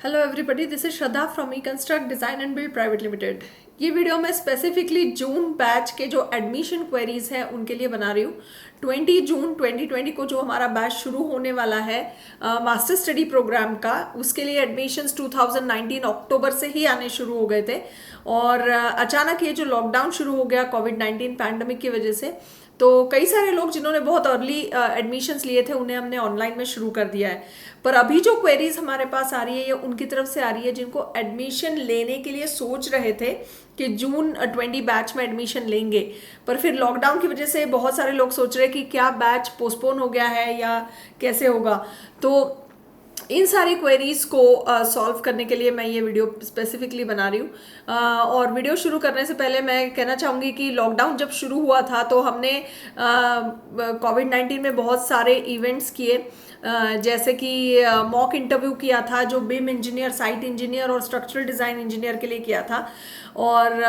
Hello everybody, this is Shraddha from E construct design and build private limited. ये video मैं specifically जून batch के जो admission queries हैं उनके लिए बना रही हूँ। 20 जून 2020 को जो हमारा बैच शुरू होने वाला है मास्टर स्टडी प्रोग्राम का, उसके लिए एडमिशन्स 2019 अक्टूबर से ही आने शुरू हो गए थे। और अचानक ये जो लॉकडाउन शुरू हो गया कोविड-19 पैंडमिक की वजह से, तो कई सारे लोग जिन्होंने बहुत अर्ली एडमिशन्स लिए थे उन्हें हमने ऑनलाइन में शुरू कर दिया है। पर अभी जो क्वेरीज हमारे पास आ रही है ये उनकी तरफ से आ रही है जिनको एडमिशन लेने के लिए सोच रहे थे कि जून 20 बैच में एडमिशन लेंगे, पर फिर लॉकडाउन की वजह से बहुत सारे लोग सोच रहे हैं कि क्या बैच पोस्टपोन हो गया है या कैसे होगा। तो इन सारी क्वेरीज को सॉल्व करने के लिए मैं ये वीडियो स्पेसिफिकली बना रही हूँ। और वीडियो शुरू करने से पहले मैं कहना चाहूँगी कि लॉकडाउन जब शुरू हुआ था तो हमने कोविड-19 में बहुत सारे इवेंट्स किए, जैसे कि मॉक इंटरव्यू किया था जो बीम इंजीनियर, साइट इंजीनियर और स्ट्रक्चरल डिज़ाइन इंजीनियर के लिए किया था। और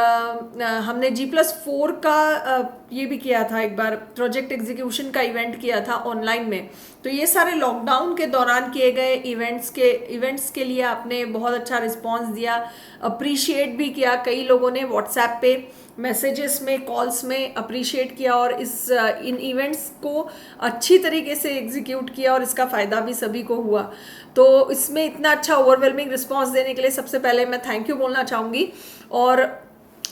हमने G+4 का ये भी किया था, एक बार प्रोजेक्ट एग्जीक्यूशन का इवेंट किया था ऑनलाइन में। तो ये सारे लॉकडाउन के दौरान किए गए इवेंट्स के लिए आपने बहुत अच्छा रिस्पांस दिया, अप्रिशिएट भी किया। कई लोगों ने व्हाट्सएप पे मैसेजेस में, कॉल्स में अप्रिशिएट किया और इन इवेंट्स को अच्छी तरीके से एग्जीक्यूट किया और इसका फ़ायदा भी सभी को हुआ। तो इसमें इतना अच्छा ओवरवेलमिंग रिस्पांस देने के लिए सबसे पहले मैं थैंक यू बोलना चाहूँगी। और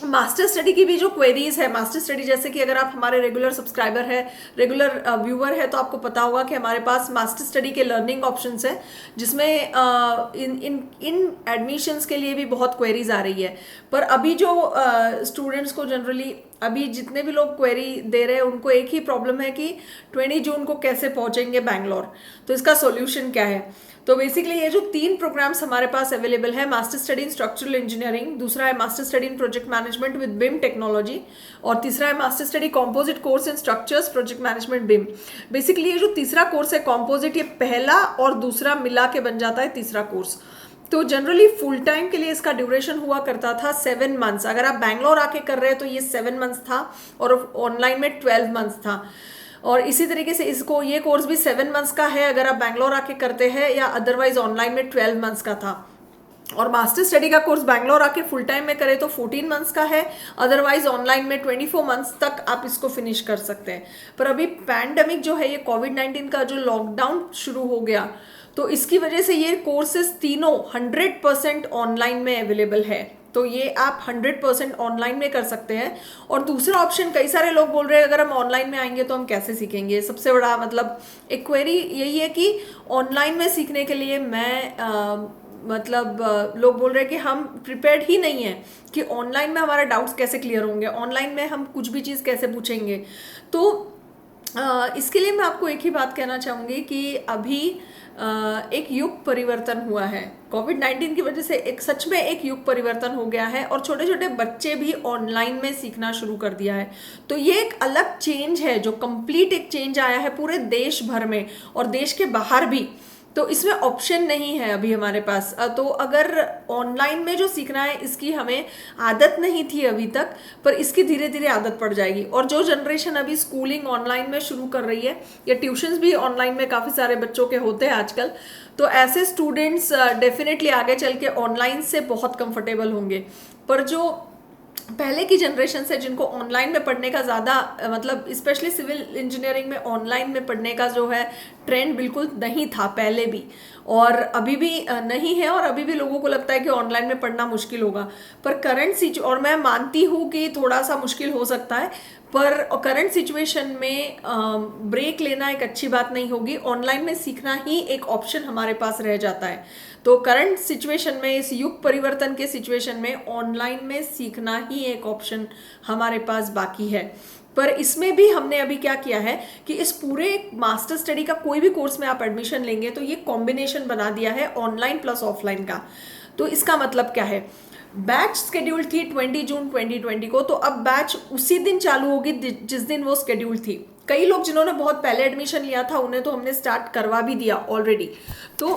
मास्टर स्टडी की भी जो क्वेरीज है, मास्टर स्टडी जैसे कि अगर आप हमारे रेगुलर सब्सक्राइबर है, रेगुलर व्यूअर है, तो आपको पता होगा कि हमारे पास मास्टर स्टडी के लर्निंग ऑप्शंस है जिसमें इन एडमिशन्स के लिए भी बहुत क्वेरीज आ रही है। पर अभी जो स्टूडेंट्स को जनरली अभी जितने भी लोग क्वेरी दे रहे हैं उनको एक ही प्रॉब्लम है कि 20 जून को कैसे पहुंचेंगे बैंगलोर, तो इसका सॉल्यूशन क्या है। तो बेसिकली ये जो 3 प्रोग्राम्स हमारे पास अवेलेबल है, master study in structural engineering, दूसरा है master study in project management with BIM technology, और तीसरा है master study composite course in structures project management BIM. Basically ये जो तीसरा कोर्स है कॉम्पोजिट, ये पहला और दूसरा मिला के बन जाता है तीसरा कोर्स। तो जनरली फुल टाइम के लिए इसका ड्यूरेशन हुआ करता था 7 मंथ्स। अगर आप बैंगलोर आके कर रहे हैं तो ये 7 मंथ्स था और ऑनलाइन में 12 मंथ्स था। और इसी तरीके से इसको ये कोर्स भी 7 मंथ्स का है अगर आप बैंगलोर आके करते हैं, या अदरवाइज ऑनलाइन में 12 मंथ्स का था। और मास्टर स्टडी का कोर्स बैंगलोर आके फुल टाइम में करें तो 14 मंथ्स का है, अदरवाइज ऑनलाइन में 24 मंथ्स तक आप इसको फिनिश कर सकते हैं। पर अभी पैंडमिक जो है, ये कोविड-19 का जो लॉकडाउन शुरू हो गया, तो इसकी वजह से ये कोर्सेज तीनों 100% ऑनलाइन में अवेलेबल है। तो ये आप 100% ऑनलाइन में कर सकते हैं। और दूसरा ऑप्शन, कई सारे लोग बोल रहे हैं अगर हम ऑनलाइन में आएंगे तो हम कैसे सीखेंगे। सबसे बड़ा मतलब एक क्वेरी यही है कि ऑनलाइन में सीखने के लिए लोग बोल रहे हैं कि हम प्रिपेयर्ड ही नहीं है कि ऑनलाइन में हमारे डाउट्स कैसे क्लियर होंगे, ऑनलाइन में हम कुछ भी चीज़ कैसे पूछेंगे। तो इसके लिए मैं आपको एक ही बात कहना चाहूँगी कि अभी एक युग परिवर्तन हुआ है कोविड-19 की वजह से, एक सच में एक युग परिवर्तन हो गया है और छोटे छोटे बच्चे भी ऑनलाइन में सीखना शुरू कर दिया है। तो ये एक अलग चेंज है, जो कंप्लीट एक चेंज आया है पूरे देश भर में और देश के बाहर भी। तो इसमें ऑप्शन नहीं है अभी हमारे पास। तो अगर ऑनलाइन में जो सीखना है इसकी हमें आदत नहीं थी अभी तक, पर इसकी धीरे धीरे आदत पड़ जाएगी। और जो जनरेशन अभी स्कूलिंग ऑनलाइन में शुरू कर रही है, या ट्यूशन्स भी ऑनलाइन में काफ़ी सारे बच्चों के होते हैं आजकल, तो ऐसे स्टूडेंट्स डेफिनेटली आगे चल के ऑनलाइन से बहुत कंफर्टेबल होंगे। पर जो पहले की जनरेशन से जिनको ऑनलाइन में पढ़ने का ज़्यादा मतलब स्पेशली सिविल इंजीनियरिंग में ऑनलाइन में पढ़ने का जो है ट्रेंड बिल्कुल नहीं था पहले भी, और अभी भी नहीं है। और अभी भी लोगों को लगता है कि ऑनलाइन में पढ़ना मुश्किल होगा। पर करंट और मैं मानती हूँ कि थोड़ा सा मुश्किल हो सकता है, पर करंट सिचुएशन में ब्रेक लेना एक अच्छी बात नहीं होगी। ऑनलाइन में सीखना ही एक ऑप्शन हमारे पास रह जाता है। तो करंट सिचुएशन में, इस युग परिवर्तन के सिचुएशन में ऑनलाइन में सीखना ही एक ऑप्शन हमारे पास बाकी है। पर इसमें भी हमने अभी क्या किया है कि इस पूरे मास्टर स्टडी का कोई भी कोर्स में आप एडमिशन लेंगे तो ये कॉम्बिनेशन बना दिया है ऑनलाइन प्लस ऑफलाइन का। तो इसका मतलब क्या है, बैच स्केड्यूल थी 20 जून 2020 को, तो अब बैच उसी दिन चालू होगी जिस दिन वो स्केड्यूल थी। कई लोग जिन्होंने बहुत पहले एडमिशन लिया था उन्हें तो हमने स्टार्ट करवा भी दिया ऑलरेडी। तो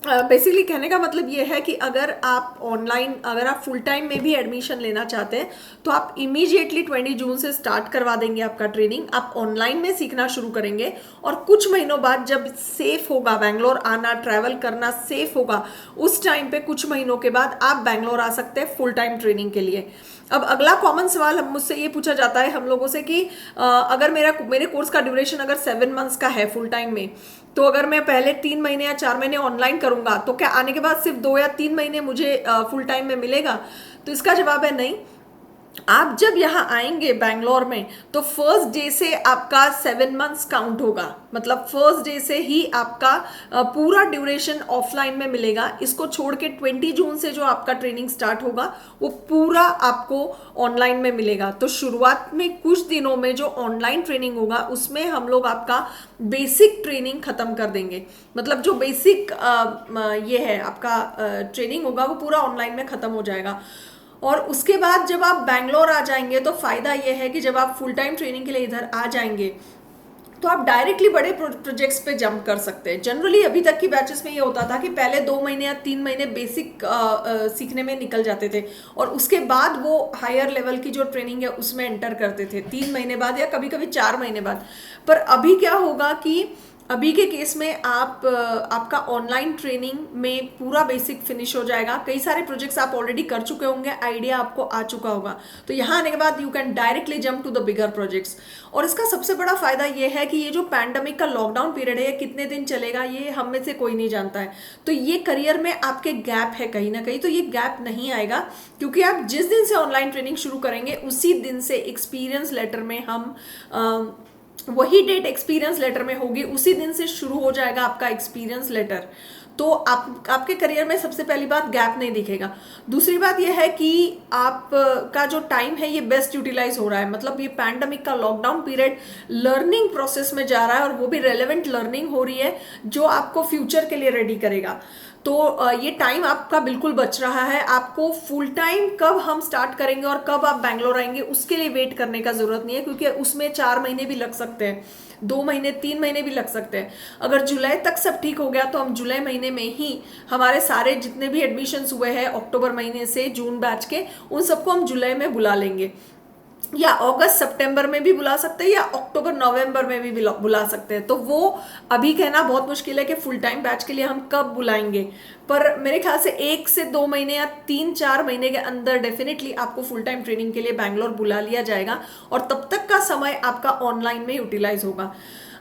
बेसिकली कहने का मतलब ये है कि अगर आप ऑनलाइन, अगर आप फुल टाइम में भी एडमिशन लेना चाहते हैं तो आप इमीडिएटली 20 जून से स्टार्ट करवा देंगे आपका ट्रेनिंग। आप ऑनलाइन में सीखना शुरू करेंगे और कुछ महीनों बाद जब सेफ होगा बैंगलोर आना, ट्रैवल करना सेफ होगा, उस टाइम पे कुछ महीनों के बाद आप बैंगलोर आ सकते हैं फुल टाइम ट्रेनिंग के लिए। अब अगला कॉमन सवाल हम मुझसे ये पूछा जाता है हम लोगों से कि अगर मेरे कोर्स का ड्यूरेशन अगर 7 मंथ्स का है फुल टाइम में, तो अगर मैं पहले 3 महीने या 4 महीने ऑनलाइन करूंगा तो क्या आने के बाद सिर्फ 2 या 3 महीने मुझे फुल टाइम में मिलेगा? तो इसका जवाब है नहीं। आप जब यहाँ आएंगे बैंगलोर में तो फर्स्ट डे से आपका 7 मंथ्स काउंट होगा, मतलब फर्स्ट डे से ही आपका पूरा ड्यूरेशन ऑफलाइन में मिलेगा। इसको छोड़ के 20 जून से जो आपका ट्रेनिंग स्टार्ट होगा वो पूरा आपको ऑनलाइन में मिलेगा। तो शुरुआत में कुछ दिनों में जो ऑनलाइन ट्रेनिंग होगा उसमें हम लोग आपका बेसिक ट्रेनिंग खत्म कर देंगे, मतलब जो बेसिक ये है आपका ट्रेनिंग होगा वो पूरा ऑनलाइन में खत्म हो जाएगा। और उसके बाद जब आप बैंगलोर आ जाएंगे तो फायदा यह है कि जब आप फुल टाइम ट्रेनिंग के लिए इधर आ जाएंगे तो आप डायरेक्टली बड़े प्रोजेक्ट्स पे जंप कर सकते हैं। जनरली अभी तक की बैचेस में ये होता था कि पहले 2 महीने या 3 महीने बेसिक सीखने में निकल जाते थे और उसके बाद वो हायर लेवल की जो ट्रेनिंग है उसमें एंटर करते थे 3 महीने बाद या कभी कभी 4 महीने बाद। पर अभी क्या होगा कि अभी के केस में आपका ऑनलाइन ट्रेनिंग में पूरा बेसिक फिनिश हो जाएगा। कई सारे प्रोजेक्ट्स आप ऑलरेडी कर चुके होंगे, आइडिया आपको आ चुका होगा, तो यहाँ आने के बाद you can directly jump to the bigger projects. और इसका सबसे बड़ा फायदा ये है कि ये जो पैंडेमिक का लॉकडाउन पीरियड है कितने दिन चलेगा ये हम में से कोई नहीं जानता है। तो ये करियर में आपके गैप है कहीं ना कहीं, तो ये गैप नहीं आएगा क्योंकि आप जिस दिन से ऑनलाइन ट्रेनिंग शुरू करेंगे उसी दिन से एक्सपीरियंस लेटर में हम वही डेट एक्सपीरियंस लेटर में होगी, उसी दिन से शुरू हो जाएगा आपका एक्सपीरियंस लेटर। तो आपके करियर में सबसे पहली बात गैप नहीं दिखेगा। दूसरी बात यह है कि आप का जो टाइम है ये बेस्ट यूटिलाइज हो रहा है, मतलब ये पैंडेमिक का लॉकडाउन पीरियड लर्निंग प्रोसेस में जा रहा है और वो भी रेलेवेंट लर्निंग हो रही है जो आपको फ्यूचर के लिए रेडी करेगा। तो ये टाइम आपका बिल्कुल बच रहा है। आपको फुल टाइम कब हम स्टार्ट करेंगे और कब आप बैंगलोर आएंगे उसके लिए वेट करने का जरूरत नहीं है, क्योंकि उसमें 4 महीने भी लग सकते हैं, 2 महीने 3 महीने भी लग सकते हैं। अगर जुलाई तक सब ठीक हो गया तो हम जुलाई महीने में ही हमारे सारे जितने भी एडमिशन्स हुए हैं अक्टूबर महीने से जून बैच के, उन सबको हम जुलाई में बुला लेंगे, या अगस्त सितंबर में भी बुला सकते हैं या अक्टूबर नवंबर में भी बुला सकते हैं। तो वो अभी कहना बहुत मुश्किल है कि फुल टाइम बैच के लिए हम कब बुलाएंगे, पर मेरे ख्याल से 1 से 2 महीने या 3-4 महीने के अंदर डेफिनेटली आपको फुल टाइम ट्रेनिंग के लिए बैंगलोर बुला लिया जाएगा और तब तक का समय आपका ऑनलाइन में यूटिलाइज होगा।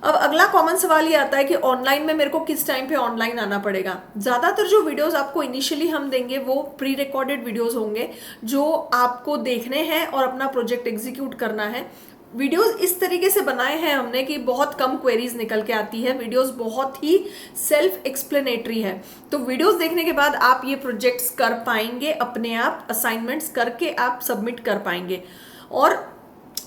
अब अगला कॉमन सवाल ये आता है कि ऑनलाइन में मेरे को किस टाइम पे ऑनलाइन आना पड़ेगा। ज़्यादातर जो वीडियोस आपको इनिशियली हम देंगे वो प्री रिकॉर्डेड वीडियोस होंगे जो आपको देखने हैं और अपना प्रोजेक्ट एग्जीक्यूट करना है। वीडियोस इस तरीके से बनाए हैं हमने कि बहुत कम क्वेरीज निकल के आती है, वीडियोस बहुत ही सेल्फ एक्सप्लेनेटरी है। तो वीडियोस देखने के बाद आप ये प्रोजेक्ट्स कर पाएंगे, अपने आप असाइनमेंट्स करके आप सबमिट कर पाएंगे और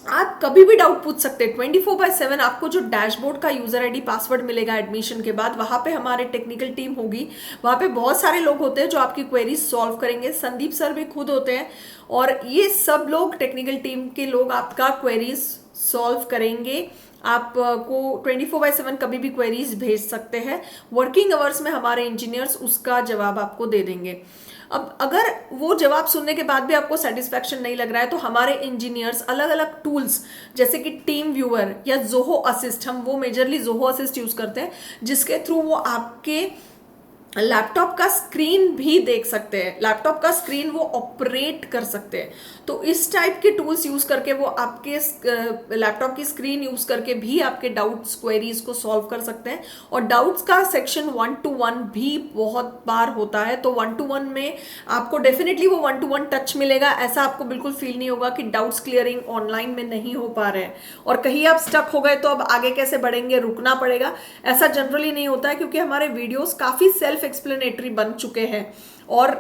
आप कभी भी डाउट पूछ सकते हैं। 24/7 आपको जो डैशबोर्ड का यूजर आईडी पासवर्ड मिलेगा एडमिशन के बाद, वहां पे हमारे टेक्निकल टीम होगी, वहां पे बहुत सारे लोग होते हैं जो आपकी क्वेरीज सॉल्व करेंगे। संदीप सर भी खुद होते हैं और ये सब लोग टेक्निकल टीम के लोग आपका क्वेरीज सॉल्व करेंगे। आपको 24/7 कभी भी क्वेरीज भेज सकते हैं। वर्किंग आवर्स में हमारे इंजीनियर्स उसका जवाब आपको दे देंगे। अब अगर वो जवाब सुनने के बाद भी आपको सेटिस्फैक्शन नहीं लग रहा है तो हमारे इंजीनियर्स अलग अलग टूल्स जैसे कि टीम व्यूअर या जोहो असिस्ट, हम वो मेजरली जोहो असिस्ट यूज करते हैं जिसके थ्रू वो आपके लैपटॉप का स्क्रीन भी देख सकते हैं, लैपटॉप का स्क्रीन वो ऑपरेट कर सकते हैं। तो इस टाइप के टूल्स यूज करके वो आपके लैपटॉप की स्क्रीन यूज करके भी आपके डाउट्स क्वेरीज को सॉल्व कर सकते हैं। और डाउट्स का सेक्शन 1-to-1 भी बहुत बार होता है, तो 1-to-1 में आपको डेफिनेटली वो 1-to-1 टच मिलेगा। ऐसा आपको बिल्कुल फील नहीं होगा कि डाउट्स क्लियरिंग ऑनलाइन में नहीं हो पा रहे हैं और कहीं आप स्टक हो गए तो अब आगे कैसे बढ़ेंगे, रुकना पड़ेगा। ऐसा जनरली नहीं होता है क्योंकि हमारे वीडियोस काफी सेल्फ एक्सप्लेनेटरी बन चुके हैं। और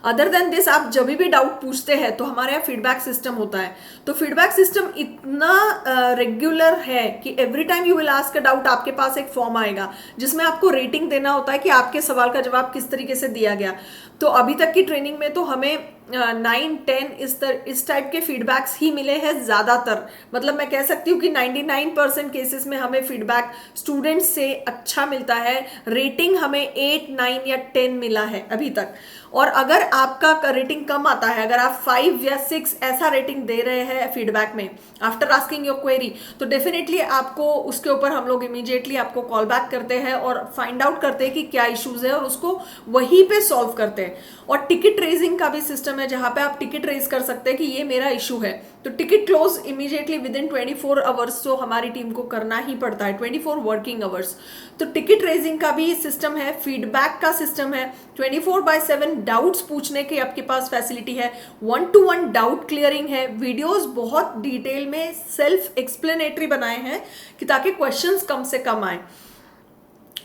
अदर देन दिस आप जब भी डाउट पूछते हैं तो हमारे यहाँ फीडबैक सिस्टम होता है। तो फीडबैक सिस्टम इतना रेगुलर है कि every time you will ask a doubt आपके पास एक फॉर्म आएगा जिसमें आपको रेटिंग देना होता है कि आपके सवाल का जवाब किस तरीके से दिया गया। तो अभी तक की ट्रेनिंग में तो हमें 9-10 इस टाइप के फीडबैक्स ही मिले हैं ज़्यादातर। मतलब मैं कह सकती हूँ कि 99% केसेस में हमें फीडबैक स्टूडेंट्स से अच्छा मिलता है। रेटिंग हमें 8, 9 या 10 मिला है अभी तक। और अगर आपका रेटिंग कम आता है, अगर आप 5 या 6 ऐसा रेटिंग दे रहे हैं फीडबैक में आफ्टर आस्किंग योर क्वेरी, तो डेफिनेटली आपको उसके ऊपर हम लोग इमीडिएटली आपको कॉल बैक करते हैं और फाइंड आउट करते हैं कि क्या इश्यूज है और उसको वहीं पे सॉल्व करते हैं। और टिकट रेजिंग का भी सिस्टम है जहां पे आप टिकट रेज कर सकते हैं कि ये मेरा इशू है, तो ticket close immediately with in 24 hours तो हमारी टीम को करना ही पड़ता है, 24 वर्किंग आवर्स। तो टिकट रेजिंग का भी सिस्टम है, फीडबैक का सिस्टम है, 24/7 डाउट्स पूछने की आपके पास फैसिलिटी है, 1-to-1 डाउट क्लियरिंग है, वीडियोस बहुत डिटेल में सेल्फ एक्सप्लेनेटरी बनाए हैं कि ताकि क्वेश्चंस कम से कम आए।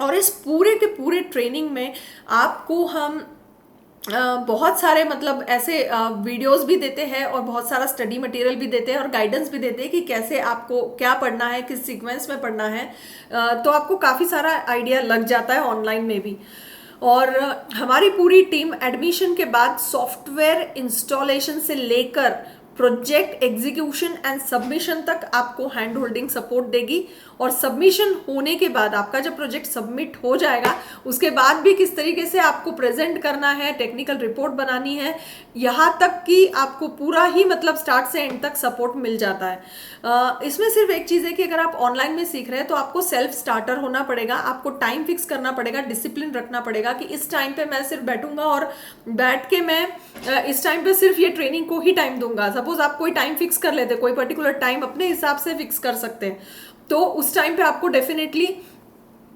और इस पूरे के पूरे ट्रेनिंग में आपको हम बहुत सारे मतलब ऐसे वीडियोस भी देते हैं और बहुत सारा स्टडी मटेरियल भी देते हैं और गाइडेंस भी देते हैं कि कैसे आपको क्या पढ़ना है, किस सीक्वेंस में पढ़ना है। तो आपको काफ़ी सारा आइडिया लग जाता है ऑनलाइन में भी। और हमारी पूरी टीम एडमिशन के बाद सॉफ्टवेयर इंस्टॉलेशन से लेकर प्रोजेक्ट एग्जीक्यूशन एंड सबमिशन तक आपको हैंड होल्डिंग सपोर्ट देगी। और सबमिशन होने के बाद आपका जब प्रोजेक्ट सबमिट हो जाएगा उसके बाद भी किस तरीके से आपको प्रेजेंट करना है, टेक्निकल रिपोर्ट बनानी है, यहाँ तक कि आपको पूरा ही मतलब स्टार्ट से एंड तक सपोर्ट मिल जाता है। इसमें सिर्फ एक चीज़ है कि अगर आप ऑनलाइन में सीख रहे हैं तो आपको सेल्फ स्टार्टर होना पड़ेगा, आपको टाइम फिक्स करना पड़ेगा, डिसिप्लिन रखना पड़ेगा कि इस टाइम पे मैं सिर्फ बैठूंगा और बैठ के मैं इस टाइम पे सिर्फ ये ट्रेनिंग को ही टाइम दूंगा। सपोज आप कोई टाइम फिक्स कर लेते, कोई पर्टिकुलर टाइम अपने हिसाब से फिक्स कर सकते हैं, तो उस टाइम पे आपको डेफिनेटली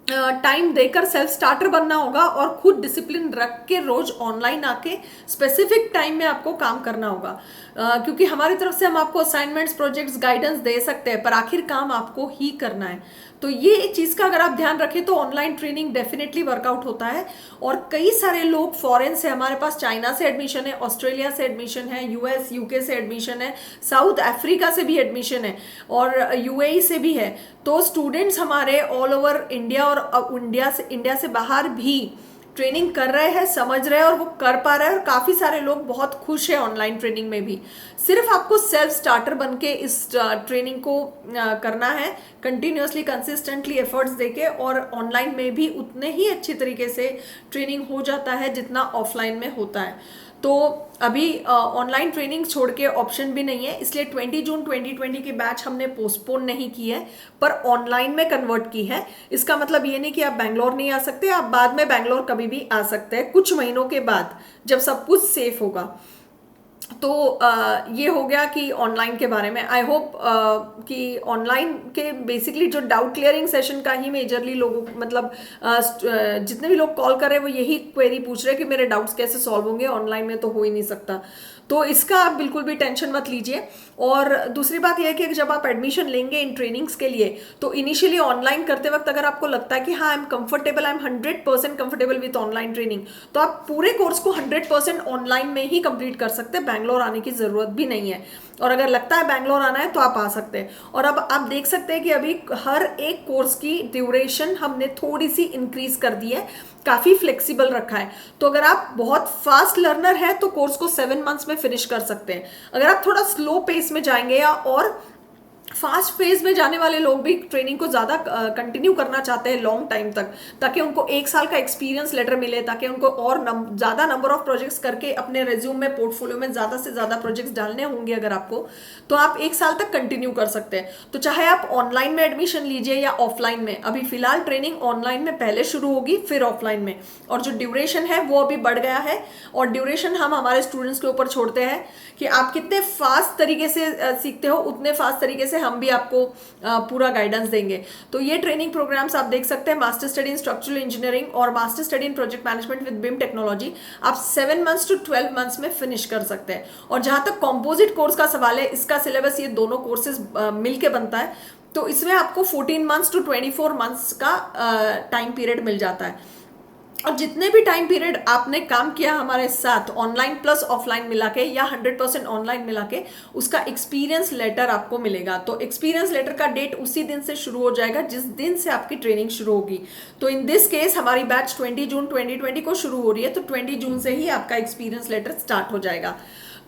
टाइम देकर सेल्फ स्टार्टर बनना होगा और खुद डिसिप्लिन रख के रोज ऑनलाइन आके स्पेसिफिक टाइम में आपको काम करना होगा। क्योंकि हमारी तरफ से हम आपको असाइनमेंट्स, प्रोजेक्ट्स, गाइडेंस दे सकते हैं, पर आखिर काम आपको ही करना है। तो ये एक चीज़ का अगर आप ध्यान रखें तो ऑनलाइन ट्रेनिंग डेफिनेटली वर्कआउट होता है। और कई सारे लोग फॉरेन से, हमारे पास चाइना से एडमिशन है, ऑस्ट्रेलिया से एडमिशन है, यूएस यूके से एडमिशन है, साउथ अफ्रीका से भी एडमिशन है और यूएई से भी है। तो स्टूडेंट्स हमारे ऑल ओवर इंडिया और इंडिया से बाहर भी ट्रेनिंग कर रहे हैं, समझ रहे हैं और वो कर पा रहे हैं। और काफ़ी सारे लोग बहुत खुश हैं ऑनलाइन ट्रेनिंग में भी। सिर्फ आपको सेल्फ स्टार्टर बन के इस ट्रेनिंग को करना है, कंटिन्यूसली कंसिस्टेंटली एफर्ट्स देके, और ऑनलाइन में भी उतने ही अच्छी तरीके से ट्रेनिंग हो जाता है जितना ऑफलाइन में होता है। तो अभी ऑनलाइन ट्रेनिंग छोड़ के ऑप्शन भी नहीं है, इसलिए 20 जून 2020 की बैच हमने पोस्टपोन नहीं की है पर ऑनलाइन में कन्वर्ट की है। इसका मतलब ये नहीं कि आप बैंगलोर नहीं आ सकते, आप बाद में बैंगलोर कभी भी आ सकते हैं कुछ महीनों के बाद जब सब कुछ सेफ होगा। तो ये हो गया कि ऑनलाइन के बारे में। आई होप कि ऑनलाइन के बेसिकली जो डाउट क्लियरिंग सेशन का ही मेजरली लोगों मतलब जितने भी लोग कॉल कर रहे हैं वो यही क्वेरी पूछ रहे हैं कि मेरे डाउट्स कैसे सॉल्व होंगे, ऑनलाइन में तो हो ही नहीं सकता। तो इसका आप बिल्कुल भी टेंशन मत लीजिए। और दूसरी बात यह है कि जब आप एडमिशन लेंगे इन ट्रेनिंग्स के लिए तो इनिशियली ऑनलाइन करते वक्त अगर आपको लगता है कि हाँ I am comfortable, I am 100% comfortable with online training, तो आप पूरे कोर्स को 100% ऑनलाइन में ही कंप्लीट कर सकते हैं, बैंगलोर आने की ज़रूरत भी नहीं है। और अगर लगता है बैंगलोर आना है तो आप आ सकते हैं। और अब आप देख सकते हैं कि अभी हर एक कोर्स की ड्यूरेशन हमने थोड़ी सी इंक्रीज कर दी है, काफ़ी फ्लेक्सिबल रखा है। तो अगर आप बहुत फास्ट लर्नर है तो कोर्स को 7 मंथ्स में फिनिश कर सकते हैं। अगर आप थोड़ा स्लो पेस में जाएंगे या और फास्ट फेज में जाने वाले लोग भी ट्रेनिंग को ज़्यादा कंटिन्यू करना चाहते हैं लॉन्ग टाइम तक, ताकि उनको 1 साल का एक्सपीरियंस लेटर मिले, ताकि उनको और ज़्यादा नंबर ऑफ प्रोजेक्ट्स करके अपने रेज्यूम में, पोर्टफोलियो में ज़्यादा से ज़्यादा प्रोजेक्ट्स डालने होंगे अगर आपको, तो आप 1 साल तक कंटिन्यू कर सकते हैं। तो चाहे आप ऑनलाइन में एडमिशन लीजिए या ऑफलाइन में, अभी फिलहाल ट्रेनिंग ऑनलाइन में पहले शुरू होगी फिर ऑफलाइन में, और जो ड्यूरेशन है वो अभी बढ़ गया है। और ड्यूरेशन हम हमारे स्टूडेंट्स के ऊपर छोड़ते हैं कि आप कितने फास्ट तरीके से सीखते हो, उतने फास्ट तरीके से हम भी आपको पूरा गाइडेंस देंगे। तो ये ट्रेनिंग प्रोग्राम्स आप देख सकते हैं, master study in structural engineering और master study in project management with BIM technology, आप 7 मंथ्स टू 12 मंथ्स में फिनिश कर सकते हैं। और जहां तक कॉम्पोजिट कोर्स का सवाल है, इसका सिलेबस ये दोनों कोर्सेज मिलके बनता है, तो इसमें आपको 14 मंथ्स टू 24 मंथ्स का टाइम पीरियड मिल जाता है। और जितने भी टाइम पीरियड आपने काम किया हमारे साथ ऑनलाइन प्लस ऑफलाइन मिला के या 100% ऑनलाइन मिला के, उसका एक्सपीरियंस लेटर आपको मिलेगा। तो एक्सपीरियंस लेटर का डेट उसी दिन से शुरू हो जाएगा जिस दिन से आपकी ट्रेनिंग शुरू होगी। तो इन दिस केस हमारी बैच 20 जून 2020 को शुरू हो रही है, तो 20 जून से ही आपका एक्सपीरियंस लेटर स्टार्ट हो जाएगा।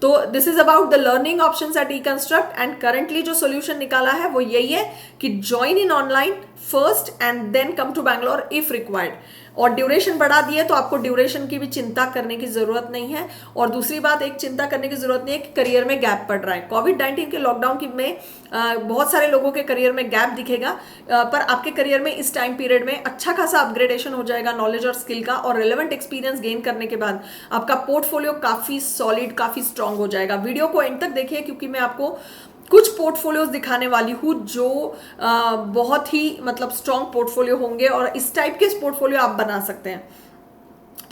तो this is about the learning options at eConstruct and currently जो सोल्यूशन निकाला है वो यही है कि join in online first and then come to Bangalore if required. और ड्यूरेशन बढ़ा दिए तो आपको ड्यूरेशन की भी चिंता करने की जरूरत नहीं है। और दूसरी बात, एक चिंता करने की जरूरत नहीं है कि करियर में गैप पड़ रहा है। कोविड-19 के लॉकडाउन की में बहुत सारे लोगों के करियर में गैप दिखेगा, पर आपके करियर में इस टाइम पीरियड में अच्छा खासा अपग्रेडेशन हो जाएगा नॉलेज और स्किल का, और रिलेवेंट एक्सपीरियंस गेन करने के बाद आपका पोर्टफोलियो काफी सॉलिड, काफी स्ट्रांग हो जाएगा। वीडियो को एंड तक देखिए क्योंकि मैं आपको कुछ पोर्टफोलियोज दिखाने वाली हूँ जो बहुत ही मतलब स्ट्रॉन्ग पोर्टफोलियो होंगे और इस टाइप के पोर्टफोलियो आप बना सकते हैं।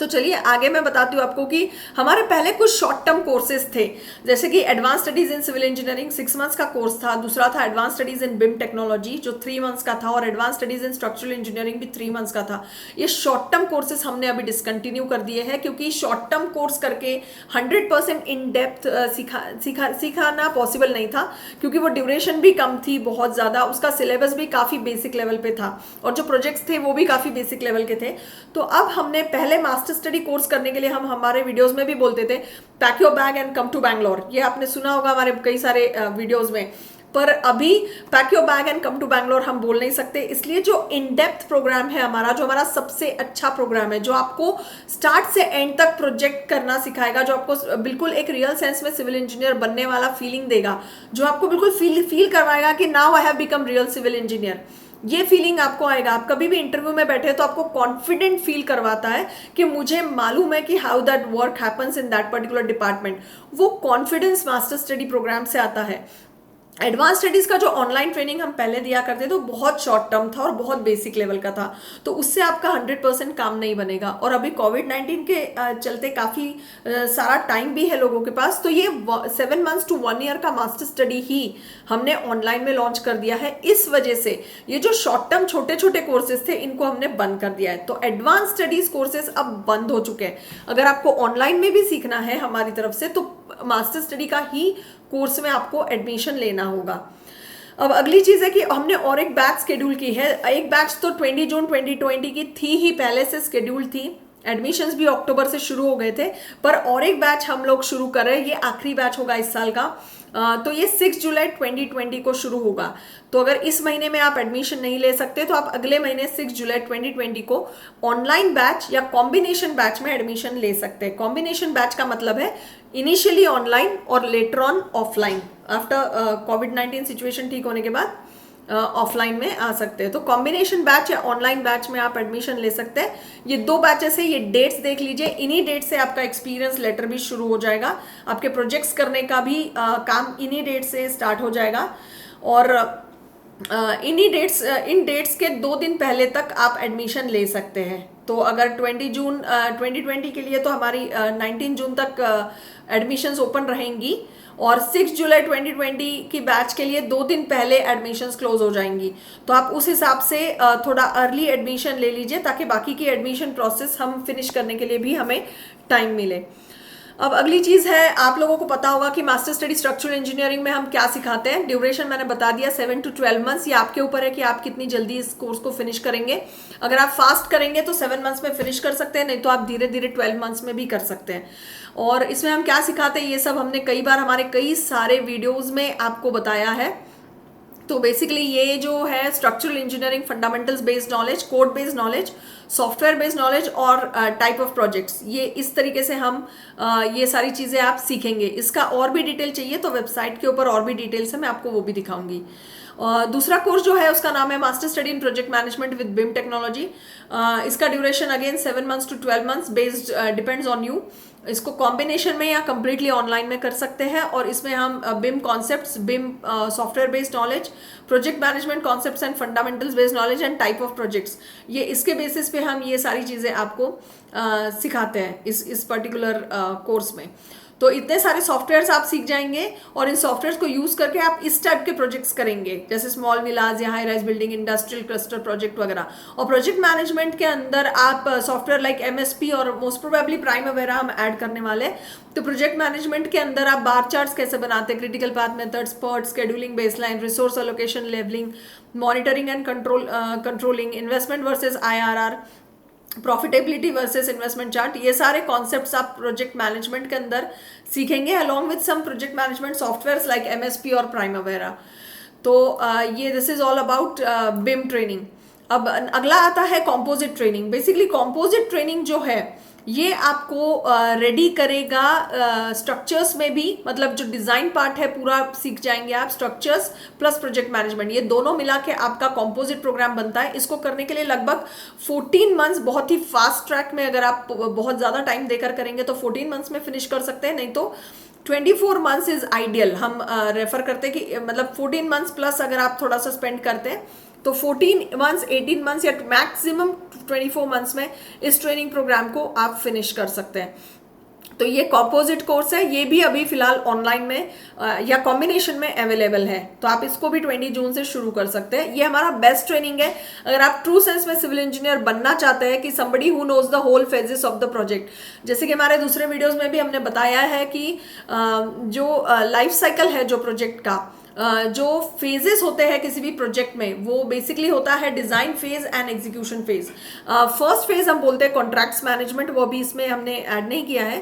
तो चलिए आगे मैं बताती हूँ आपको कि हमारे पहले कुछ शॉर्ट टर्म कोर्सेज थे, जैसे कि advance studies in civil engineering 6 months का कोर्स था, दूसरा था advance studies in BIM technology जो 3 मंथ्स का था, और advance studies in structural engineering भी 3 मंथ्स का था। ये शॉर्ट टर्म कोर्सेज हमने अभी डिसकंटिन्यू कर दिए हैं क्योंकि शॉर्ट टर्म कोर्स करके 100% इन डेप्थ सिखाना पॉसिबल नहीं था, क्योंकि वो ड्यूरेशन भी कम थी बहुत ज़्यादा, उसका सिलेबस भी काफ़ी बेसिक लेवल पे था और जो प्रोजेक्ट्स थे वो भी काफ़ी बेसिक लेवल के थे। तो अब हमने पहले मास्टर स्टडी कोर्स करने के लिए हम हमारे वीडियोस में भी बोलते थे pack your bag and come to Bangalore, ये आपने सुना होगा हमारे कई सारे वीडियोस में। पर अभी pack your bag and come to Bangalore हम बोल नहीं सकते, इसलिए जो इन डेप्थ प्रोग्राम है हमारा, जो हमारा सबसे अच्छा प्रोग्राम है, जो आपको स्टार्ट से एंड तक प्रोजेक्ट करना सिखाएगा, जो आपको बिल्कुल एक रियल सेंस में सिविल इंजीनियर बनने वाला फीलिंग देगा, जो आपको बिल्कुल फील करवाएगा कि now I have become real civil engineer, ये फीलिंग आपको आएगा। आप कभी भी इंटरव्यू में बैठे तो आपको कॉन्फिडेंट फील करवाता है कि मुझे मालूम है कि how that work happens in that particular department. वो कॉन्फिडेंस मास्टर स्टडी प्रोग्राम से आता है। एडवांस स्टडीज का जो ऑनलाइन ट्रेनिंग हम पहले दिया करते तो बहुत शॉर्ट टर्म था और बहुत बेसिक लेवल का था, तो उससे आपका 100% काम नहीं बनेगा। और अभी कोविड-19 के चलते काफ़ी सारा टाइम भी है लोगों के पास, तो ये 7 मंथ्स टू 1 ईयर का मास्टर स्टडी ही हमने ऑनलाइन में लॉन्च कर दिया है। इस वजह से ये जो शॉर्ट टर्म छोटे छोटे कोर्सेज थे इनको हमने बंद कर दिया है। तो एडवांस स्टडीज कोर्सेज अब बंद हो चुके हैं। अगर आपको ऑनलाइन में भी सीखना है हमारी तरफ से तो मास्टर स्टडी का ही कोर्स में आपको एडमिशन लेना होगा। अब अगली चीज है कि हमने और एक बैच शेड्यूल की है। एक बैच तो 20 जून 2020 की थी ही, पहले से शेड्यूल थी, एडमिशन्स भी अक्टूबर से शुरू हो गए थे, पर और एक बैच हम लोग शुरू कर रहे हैं। ये आखिरी बैच होगा इस साल का, तो ये 6 जुलाई 2020 को शुरू होगा। तो अगर इस महीने में आप एडमिशन नहीं ले सकते तो आप अगले महीने 6 जुलाई 2020 को ऑनलाइन बैच या कॉम्बिनेशन बैच में एडमिशन ले सकते हैं। कॉम्बिनेशन बैच का मतलब है इनिशियली ऑनलाइन और later on offline, after covid situation ठीक होने के बाद ऑफलाइन में आ सकते हैं। तो कॉम्बिनेशन बैच या ऑनलाइन बैच में आप एडमिशन ले सकते हैं। ये 2 बैचेस है, ये डेट्स देख लीजिए। इन्हीं डेट से आपका एक्सपीरियंस लेटर भी शुरू हो जाएगा, आपके प्रोजेक्ट्स करने का भी काम इन्हीं डेट से स्टार्ट हो जाएगा। और इन डेट्स के 2 दिन पहले तक आप एडमिशन ले सकते हैं। तो अगर 20 जून 2020 के लिए तो हमारी 19 जून तक एडमिशन्स ओपन रहेंगी, और 6 जुलाई 2020 की बैच के लिए 2 दिन पहले एडमिशन्स क्लोज हो जाएंगी। तो आप उस हिसाब से थोड़ा अर्ली एडमिशन ले लीजिए ताकि बाकी की एडमिशन प्रोसेस हम फिनिश करने के लिए भी हमें टाइम मिले। अब अगली चीज़ है, आप लोगों को पता होगा कि मास्टर स्टडी स्ट्रक्चरल इंजीनियरिंग में हम क्या सिखाते हैं। ड्यूरेशन मैंने बता दिया 7 to 12 मंथ्स। ये आपके ऊपर है कि आप कितनी जल्दी इस कोर्स को फिनिश करेंगे। अगर आप फास्ट करेंगे तो 7 मंथ्स में फिनिश कर सकते हैं, नहीं तो आप धीरे धीरे 12 मंथ्स में भी कर सकते हैं। और इसमें हम क्या सिखाते हैं ये सब हमने कई बार हमारे कई सारे वीडियोज़ में आपको बताया है। तो बेसिकली ये जो है structural engineering fundamentals based knowledge, code based knowledge, software based knowledge और टाइप ऑफ प्रोजेक्ट्स, ये इस तरीके से हम ये सारी चीज़ें आप सीखेंगे। इसका और भी डिटेल चाहिए तो वेबसाइट के ऊपर और भी डिटेल्स है, मैं आपको वो भी दिखाऊंगी। दूसरा कोर्स जो है उसका नाम है master study in project management with BIM technology. इसका duration again 7 months to 12 months based depends on you. इसको कॉम्बिनेशन में या कम्प्लीटली ऑनलाइन में कर सकते हैं। और इसमें हम BIM concepts, BIM software based knowledge, project management concepts and fundamentals based knowledge and type of projects, ये इसके बेसिस पे हम ये सारी चीज़ें आपको सिखाते हैं इस पर्टिकुलर कोर्स में। तो इतने सारे सॉफ्टवेयर्स आप सीख जाएंगे और इन सॉफ्टवेयर्स को यूज करके आप इस टाइप के प्रोजेक्ट्स करेंगे, जैसे स्मॉल विलाज या high rise building, industrial cluster project वगैरह। और प्रोजेक्ट मैनेजमेंट के अंदर आप सॉफ्टवेयर लाइक एमएसपी और मोस्ट प्रोबेबली प्राइमवेरा हम ऐड करने वाले। तो प्रोजेक्ट मैनेजमेंट के अंदर आप बार चार्ट्स कैसे बनाते हैं, critical path method, PERT, scheduling, baseline, resource allocation, levelling, monitoring and controlling, investment versus IRR, profitability versus investment chart, ये सारे कॉन्सेप्ट्स आप प्रोजेक्ट मैनेजमेंट के अंदर सीखेंगे along with some project management softwares like MSP और प्राइमवेरा। तो ये this is all about BIM training. अब अगला आता है composite training. Basically composite training जो है ये आपको रेडी करेगा स्ट्रक्चर्स में भी, मतलब जो डिजाइन पार्ट है पूरा सीख जाएंगे आप, स्ट्रक्चर्स प्लस प्रोजेक्ट मैनेजमेंट, ये दोनों मिला के आपका कॉम्पोजिट प्रोग्राम बनता है। इसको करने के लिए लगभग 14 मंथ्स, बहुत ही फास्ट ट्रैक में अगर आप बहुत ज़्यादा टाइम देकर करेंगे तो 14 मंथ्स में फिनिश कर सकते हैं, नहीं तो 24 मंथ्स इज आइडियल। हम रेफर करते हैं कि मतलब 14 मंथ्स प्लस अगर आप थोड़ा सा स्पेंड करते हैं तो 14 मंथ्स, 18 मंथ्स या मैक्सिमम 24 मंथ्स में इस ट्रेनिंग प्रोग्राम को आप फिनिश कर सकते हैं। तो ये कॉम्पोजिट कोर्स है, ये भी अभी फिलहाल ऑनलाइन में या कॉम्बिनेशन में अवेलेबल है, तो आप इसको भी 20 जून से शुरू कर सकते हैं। ये हमारा बेस्ट ट्रेनिंग है अगर आप ट्रू सेंस में सिविल इंजीनियर बनना चाहते हैं, कि somebody who knows the whole phases of the project। जैसे कि हमारे दूसरे वीडियोस में भी हमने बताया है कि जो लाइफ साइकिल है जो प्रोजेक्ट का, जो फेजेस होते हैं किसी भी प्रोजेक्ट में, वो बेसिकली होता है design phase and execution phase. First phase हम बोलते हैं कॉन्ट्रैक्ट्स मैनेजमेंट, वो भी इसमें हमने ऐड नहीं किया है।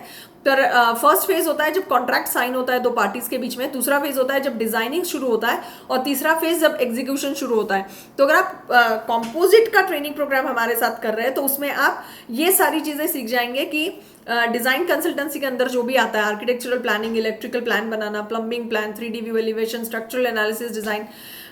पर फर्स्ट फेज होता है जब कॉन्ट्रैक्ट साइन होता है दो पार्टीज के बीच में, दूसरा फेज होता है जब डिजाइनिंग शुरू होता है, और तीसरा फेज जब एग्जीक्यूशन शुरू होता है। तो अगर आप कॉम्पोजिट का ट्रेनिंग प्रोग्राम हमारे साथ कर रहे हैं तो उसमें आप ये सारी चीजें सीख जाएंगे कि डिजाइन कंसल्टेंसी के अंदर जो भी आता है, आर्किटेक्चरल प्लानिंग, इलेक्ट्रिकल प्लान बनाना, plumbing plan, 3D view elevation, structural analysis, design,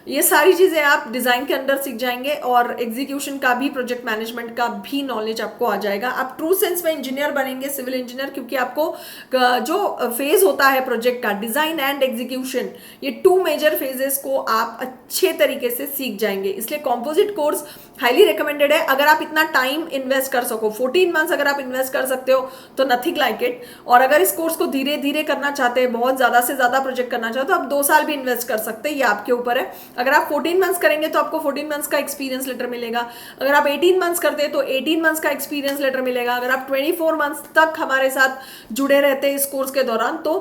ये सारी चीजें आप डिजाइन के अंदर सीख जाएंगे। और एग्जीक्यूशन का भी, प्रोजेक्ट मैनेजमेंट का भी नॉलेज आपको आ जाएगा। आप ट्रू सेंस में इंजीनियर बनेंगे, सिविल इंजीनियर, क्योंकि आपको जो फेज होता है प्रोजेक्ट का, डिजाइन एंड एग्जीक्यूशन, ये 2 मेजर फेजेस को आप अच्छे तरीके से सीख जाएंगे। इसलिए कॉम्पोजिट कोर्स हाईली रिकमेंडेड है अगर आप इतना टाइम इन्वेस्ट कर सको। 14 मंथ्स अगर आप इन्वेस्ट कर सकते हो तो नथिंग लाइक इट। और अगर इस कोर्स को धीरे धीरे करना चाहते हैं, बहुत ज्यादा से ज्यादा प्रोजेक्ट करना चाहते हो, तो आप 2 साल भी इन्वेस्ट कर सकते हैं, ये आपके ऊपर है। अगर आप 14 मंथ्स करेंगे तो आपको 14 मंथ्स का एक्सपीरियंस लेटर मिलेगा। अगर आप 18 मंथ्स करते हैं तो 18 मंथ्स का एक्सपीरियंस लेटर मिलेगा। अगर आप 24 मंथ्स तक हमारे साथ जुड़े रहते हैं इस कोर्स के दौरान तो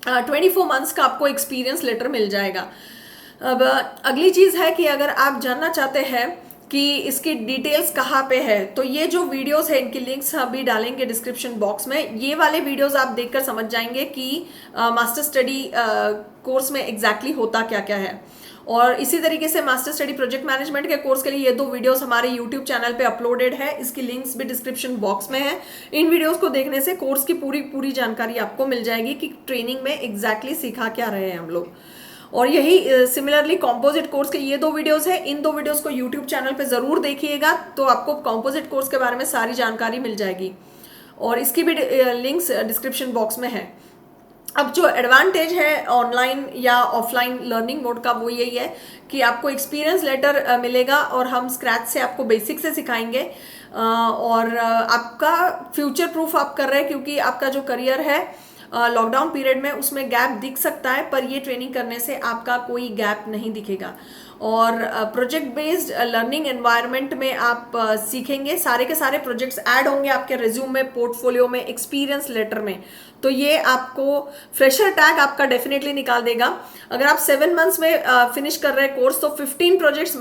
24 मंथ्स का आपको एक्सपीरियंस लेटर मिल जाएगा। अब अगली चीज है कि अगर आप जानना चाहते हैं कि इसकी डिटेल्स कहाँ पे है, तो ये जो वीडियोस है इनकी लिंक्स अभी डालेंगे डिस्क्रिप्शन बॉक्स में। ये वाले वीडियोस आप देखकर समझ जाएंगे कि मास्टर स्टडी कोर्स में एग्जैक्टली होता क्या क्या है। और इसी तरीके से मास्टर स्टडी प्रोजेक्ट मैनेजमेंट के कोर्स के लिए ये 2 वीडियोस हमारे यूट्यूब चैनल पे अपलोडेड है, इसकी लिंक्स भी डिस्क्रिप्शन बॉक्स में है। इन वीडियोस को देखने से कोर्स की पूरी जानकारी आपको मिल जाएगी कि ट्रेनिंग में एग्जैक्टली सीखा क्या रहे हैं हम लोग। और यही सिमिलरली कॉम्पोजिट कोर्स के ये 2 वीडियोस है, इन 2 वीडियोस को यूट्यूब चैनल पे जरूर देखिएगा, तो आपको कॉम्पोजिट कोर्स के बारे में सारी जानकारी मिल जाएगी। और इसकी भी लिंक्स डिस्क्रिप्शन बॉक्स में है। अब जो एडवांटेज है ऑनलाइन या ऑफलाइन लर्निंग मोड का, वो यही है कि आपको एक्सपीरियंस लेटर मिलेगा और हम स्क्रैच से आपको बेसिक से सिखाएंगे। और आपका फ्यूचर प्रूफ आप कर रहे हैं, क्योंकि आपका जो करियर है लॉकडाउन पीरियड में उसमें गैप दिख सकता है, पर ये ट्रेनिंग करने से आपका कोई गैप नहीं दिखेगा। और प्रोजेक्ट बेस्ड लर्निंग एनवायरनमेंट में आप सीखेंगे, सारे के सारे प्रोजेक्ट्स ऐड होंगे आपके रिज्यूम में, पोर्टफोलियो में, एक्सपीरियंस लेटर में। तो ये आपको फ्रेशर टैग आपका डेफिनेटली निकाल देगा। अगर आप 7 मंथ्स में फिनिश कर रहे हैं कोर्स तो 15 प्रोजेक्ट्स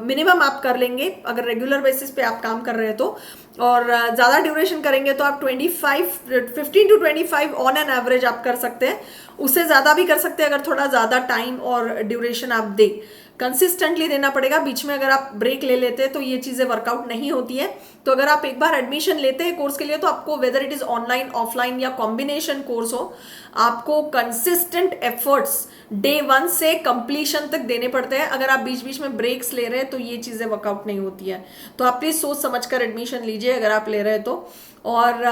मिनिमम आप कर लेंगे, अगर रेगुलर बेसिस पे आप काम कर रहे हैं तो। और ज़्यादा ड्यूरेशन करेंगे तो आप 15 to 25 ऑन एन एवरेज आप कर सकते हैं। उससे ज़्यादा भी कर सकते हैं अगर थोड़ा ज़्यादा टाइम और ड्यूरेशन आप दें। कंसिस्टेंटली देना पड़ेगा, बीच में अगर आप ब्रेक ले लेते हैं तो ये चीज़ें वर्कआउट नहीं होती है। तो अगर आप एक बार एडमिशन लेते हैं कोर्स के लिए तो आपको whether it is online, offline या कॉम्बिनेशन कोर्स हो, आपको कंसिस्टेंट एफर्ट्स डे 1 से कंप्लीशन तक देने पड़ते हैं। अगर आप बीच बीच में ब्रेक्स ले रहे हैं तो ये चीज़ें वर्कआउट नहीं होती है। तो आप प्लीज़ सोच समझ कर एडमिशन लीजिए अगर आप ले रहे हैं तो। और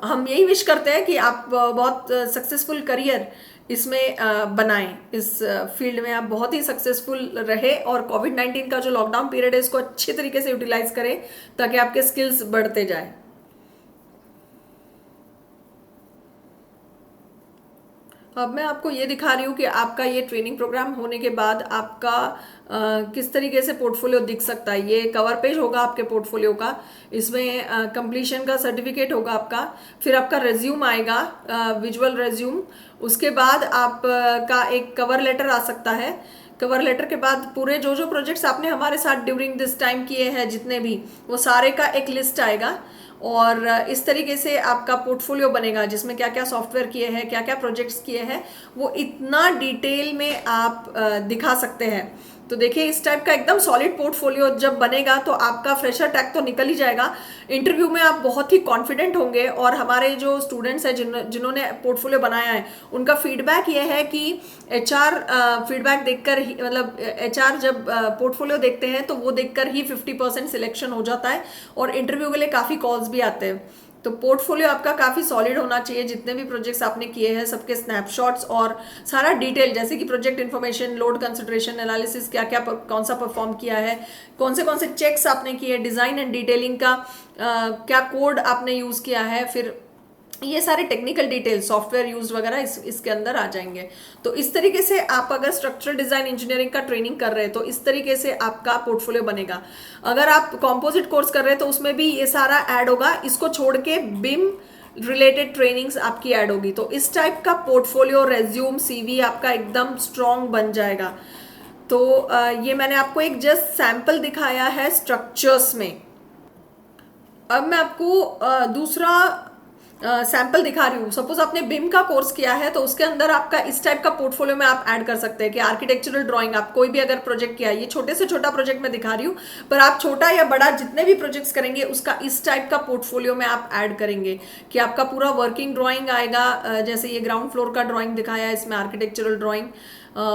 हम यही विश करते हैं कि आप बहुत सक्सेसफुल करियर इसमें बनाएं, इस फील्ड में आप बहुत ही सक्सेसफुल रहे और कोविड-19 का जो लॉकडाउन पीरियड है इसको अच्छे तरीके से यूटिलाइज करें ताकि आपके स्किल्स बढ़ते जाए। अब मैं आपको ये दिखा रही हूँ कि आपका ये ट्रेनिंग प्रोग्राम होने के बाद आपका किस तरीके से पोर्टफोलियो दिख सकता है। ये कवर पेज होगा आपके पोर्टफोलियो का, इसमें कंप्लीशन का सर्टिफिकेट होगा आपका, फिर आपका रेज्यूम आएगा, विजुअल रेज्यूम। उसके बाद आप का एक कवर लेटर आ सकता है। कवर लेटर के बाद पूरे जो जो प्रोजेक्ट्स आपने हमारे साथ ड्यूरिंग दिस टाइम किए हैं, जितने भी, वो सारे का एक लिस्ट आएगा। और इस तरीके से आपका पोर्टफोलियो बनेगा जिसमें क्या क्या सॉफ्टवेयर किए हैं, क्या क्या प्रोजेक्ट्स किए हैं, वो इतना डिटेल में आप दिखा सकते हैं। तो देखिए, इस टाइप का एकदम सॉलिड पोर्टफोलियो जब बनेगा तो आपका फ्रेशर टैग तो निकल ही जाएगा। इंटरव्यू में आप बहुत ही कॉन्फिडेंट होंगे। और हमारे जो स्टूडेंट्स हैं जिन्होंने पोर्टफोलियो बनाया है, उनका फीडबैक ये है कि एचआर फीडबैक देखकर ही, मतलब एचआर जब पोर्टफोलियो देखते हैं तो वो देखकर ही 50% सिलेक्शन हो जाता है और इंटरव्यू के लिए काफ़ी कॉल्स भी आते हैं। तो पोर्टफोलियो आपका काफ़ी सॉलिड होना चाहिए। जितने भी प्रोजेक्ट्स आपने किए हैं सबके स्नैपशॉट्स और सारा डिटेल, जैसे कि project information, load consideration analysis, क्या क्या कौन सा परफॉर्म किया है, कौन से चेक्स आपने किए, डिज़ाइन एंड डिटेलिंग का क्या कोड आपने यूज़ किया है, फिर ये सारे टेक्निकल डिटेल, सॉफ्टवेयर यूज वगैरह इसके अंदर आ जाएंगे। तो इस तरीके से आप अगर स्ट्रक्चरल डिजाइन इंजीनियरिंग का ट्रेनिंग कर रहे हैं तो इस तरीके से आपका पोर्टफोलियो बनेगा। अगर आप कॉम्पोजिट कोर्स कर रहे हैं तो उसमें भी ये सारा ऐड होगा। इसको छोड़ के बिम रिलेटेड ट्रेनिंग्स आपकी ऐड होगी। तो इस टाइप का पोर्टफोलियो, रेज्यूम, सीवी आपका एकदम स्ट्रॉन्ग बन जाएगा। तो ये मैंने आपको एक जस्ट सैंपल दिखाया है स्ट्रक्चर्स में। अब मैं आपको दूसरा सैंपल दिखा रही हूँ। सपोज आपने बिम का कोर्स किया है तो उसके अंदर आपका इस टाइप का पोर्टफोलियो में आप ऐड कर सकते हैं कि आर्किटेक्चरल ड्राइंग, आप कोई भी अगर प्रोजेक्ट किया है, ये छोटे से छोटा प्रोजेक्ट मैं दिखा रही हूँ, पर आप छोटा या बड़ा जितने भी प्रोजेक्ट्स करेंगे उसका इस टाइप का पोर्टफोलियो में आप ऐड करेंगे कि आपका पूरा वर्किंग ड्राइंग आएगा। जैसे ये ग्राउंड फ्लोर का ड्राइंग दिखाया है, इसमें आर्किटेक्चरल ड्राइंग,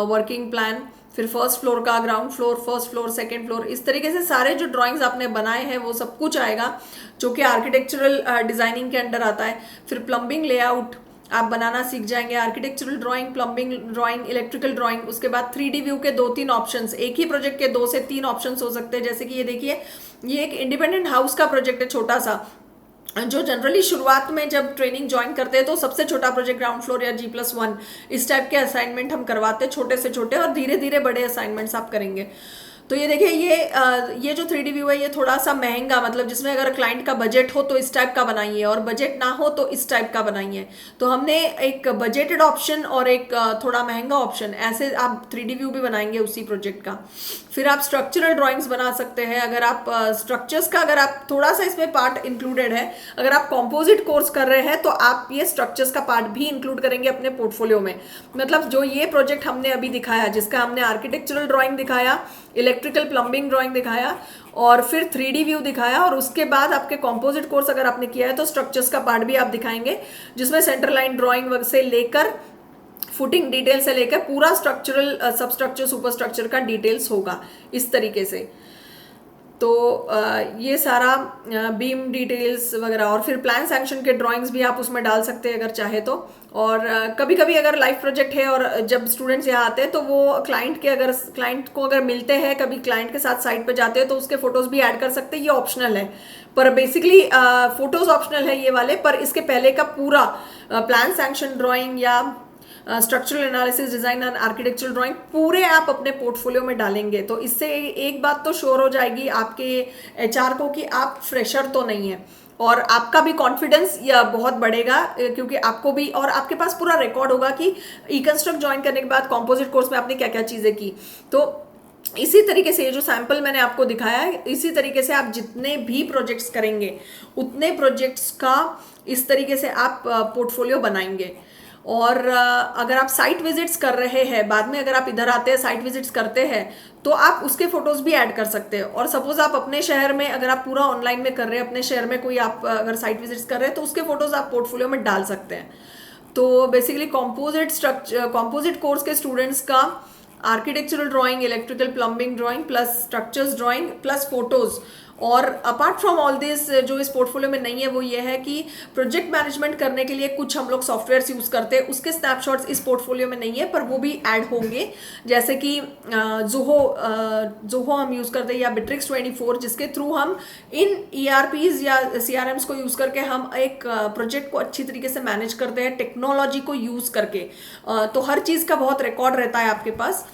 वर्किंग प्लान, फिर फर्स्ट फ्लोर का, ground floor, first floor, second floor, इस तरीके से सारे जो ड्राइंग्स आपने बनाए हैं वो सब कुछ आएगा जो कि आर्किटेक्चरल डिजाइनिंग के अंडर आता है। फिर प्लम्बिंग लेआउट आप बनाना सीख जाएंगे, architectural drawing, plumbing drawing, electrical drawing. उसके बाद 3D व्यू के 2-3 ऑप्शंस, एक ही प्रोजेक्ट के 2 से 3 ऑप्शंस हो सकते हैं। जैसे कि ये देखिए, ये एक इंडिपेंडेंट हाउस का प्रोजेक्ट है, छोटा सा, जो जनरली शुरुआत में जब ट्रेनिंग ज्वाइन करते हैं तो सबसे छोटा प्रोजेक्ट ग्राउंड फ्लोर या G+1 इस टाइप के असाइनमेंट हम करवाते हैं, छोटे से छोटे, और धीरे धीरे बड़े असाइनमेंट्स आप करेंगे। तो ये देखिए, ये जो 3D व्यू है ये थोड़ा सा महंगा, मतलब जिसमें अगर क्लाइंट का बजट हो तो इस टाइप का बनाइए और बजट ना हो तो इस टाइप का बनाइए। तो हमने एक बजटेड ऑप्शन और एक थोड़ा महंगा ऑप्शन, ऐसे आप 3D व्यू भी बनाएंगे उसी प्रोजेक्ट का। फिर आप स्ट्रक्चरल ड्राइंग्स बना सकते हैं। अगर आप स्ट्रक्चर्स का, अगर आप थोड़ा सा इसमें पार्ट इंक्लूडेड है, अगर आप कॉम्पोजिट कोर्स कर रहे हैं तो आप ये स्ट्रक्चर्स का पार्ट भी इंक्लूड करेंगे अपने पोर्टफोलियो में। मतलब जो ये प्रोजेक्ट हमने अभी दिखाया, जिसका हमने आर्किटेक्चरल ड्राइंग दिखाया, इलेक्ट्रिकल प्लम्बिंग ड्राइंग दिखाया और फिर 3D व्यू दिखाया, और उसके बाद आपके कॉम्पोजिट कोर्स अगर आपने किया है तो स्ट्रक्चर्स का पार्ट भी आप दिखाएंगे, जिसमें सेंटर लाइन ड्राइंग से लेकर फुटिंग डिटेल से लेकर पूरा स्ट्रक्चरल, सब स्ट्रक्चर, सुपर स्ट्रक्चर का डिटेल्स होगा इस तरीके से। तो ये सारा बीम डिटेल्स वगैरह, और फिर प्लान सैंक्शन के ड्राइंग्स भी आप उसमें डाल सकते हैं अगर चाहे तो। और कभी कभी अगर लाइव प्रोजेक्ट है और जब स्टूडेंट्स यहाँ आते हैं तो वो क्लाइंट को अगर मिलते हैं, कभी क्लाइंट के साथ साइट पे जाते हैं तो उसके फोटोज भी ऐड कर सकते हैं। ये ऑप्शनल है, पर बेसिकली फोटोज ऑप्शनल है ये वाले, पर इसके पहले का पूरा प्लान सैंक्शन ड्राइंग या structural analysis, design and architectural drawing पूरे आप अपने पोर्टफोलियो में डालेंगे। तो इससे एक बात तो श्योर हो जाएगी आपके एचआर को कि आप फ्रेशर तो नहीं है, और आपका भी कॉन्फिडेंस बहुत बढ़ेगा, क्योंकि आपको भी, और आपके पास पूरा रिकॉर्ड होगा कि ई-कंस्ट्रक्ट ज्वाइन करने के बाद कॉम्पोजिट कोर्स में आपने क्या क्या चीज़ें की। तो इसी तरीके से ये जो सैंपल मैंने आपको दिखाया है, इसी तरीके से आप जितने भी प्रोजेक्ट्स करेंगे उतने प्रोजेक्ट्स का इस तरीके से आप पोर्टफोलियो बनाएंगे। और अगर आप साइट विजिट्स कर रहे हैं, बाद में अगर आप इधर आते हैं, साइट विजिट्स करते हैं, तो आप उसके फोटोज भी ऐड कर सकते हैं। और सपोज आप अपने शहर में, अगर आप पूरा ऑनलाइन में कर रहे हैं, अपने शहर में कोई आप अगर साइट विजिट्स कर रहे हैं तो उसके फोटोज आप पोर्टफोलियो में डाल सकते हैं। तो बेसिकली कॉम्पोजिट कोर्स के स्टूडेंट्स का architectural drawing, electrical plumbing drawing plus structures drawing plus photos और अपार्ट फ्रॉम ऑल दिस जो इस पोर्टफोलियो में नहीं है वो ये है कि प्रोजेक्ट मैनेजमेंट करने के लिए कुछ हम लोग सॉफ्टवेयर यूज़ करते हैं, उसके स्नैपशॉट्स इस पोर्टफोलियो में नहीं है पर वो भी ऐड होंगे। जैसे कि जोहो हम यूज़ करते हैं या बिट्रिक्स 24, जिसके थ्रू हम इन ERPs या CRMs को यूज़ करके हम एक प्रोजेक्ट को अच्छी तरीके से मैनेज करते हैं टेक्नोलॉजी को यूज़ करके। तो हर चीज़ का बहुत रिकॉर्ड रहता है आपके पास,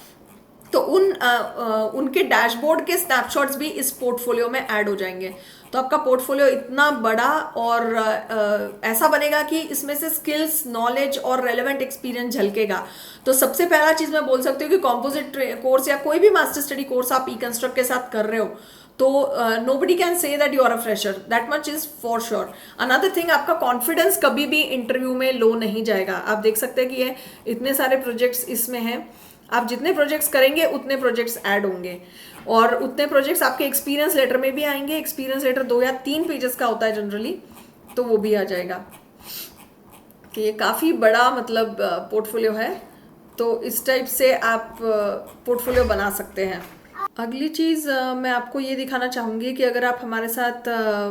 तो उनके डैशबोर्ड के स्नैपशॉट्स भी इस पोर्टफोलियो में ऐड हो जाएंगे। तो आपका पोर्टफोलियो इतना बड़ा और ऐसा बनेगा कि इसमें से स्किल्स, नॉलेज और रेलेवेंट एक्सपीरियंस झलकेगा। तो सबसे पहला चीज़ मैं बोल सकती हूँ कि कॉम्पोजिट कोर्स या कोई भी मास्टर स्टडी कोर्स आप ई-कंस्ट्रक्ट के साथ कर रहे हो तो nobody can say that you are a fresher, that much is for sure. Another thing, आपका कॉन्फिडेंस कभी भी इंटरव्यू में लो नहीं जाएगा। आप देख सकते हैं कि ये इतने सारे प्रोजेक्ट्स इसमें हैं, आप जितने प्रोजेक्ट्स करेंगे उतने प्रोजेक्ट्स ऐड होंगे और उतने प्रोजेक्ट्स आपके एक्सपीरियंस लेटर में भी आएंगे। एक्सपीरियंस लेटर 2 या 3 पेजेस का होता है जनरली, तो वो भी आ जाएगा। कि ये काफ़ी बड़ा मतलब पोर्टफोलियो है, तो इस टाइप से आप पोर्टफोलियो बना सकते हैं। अगली चीज़ मैं आपको ये दिखाना चाहूँगी कि अगर आप हमारे साथ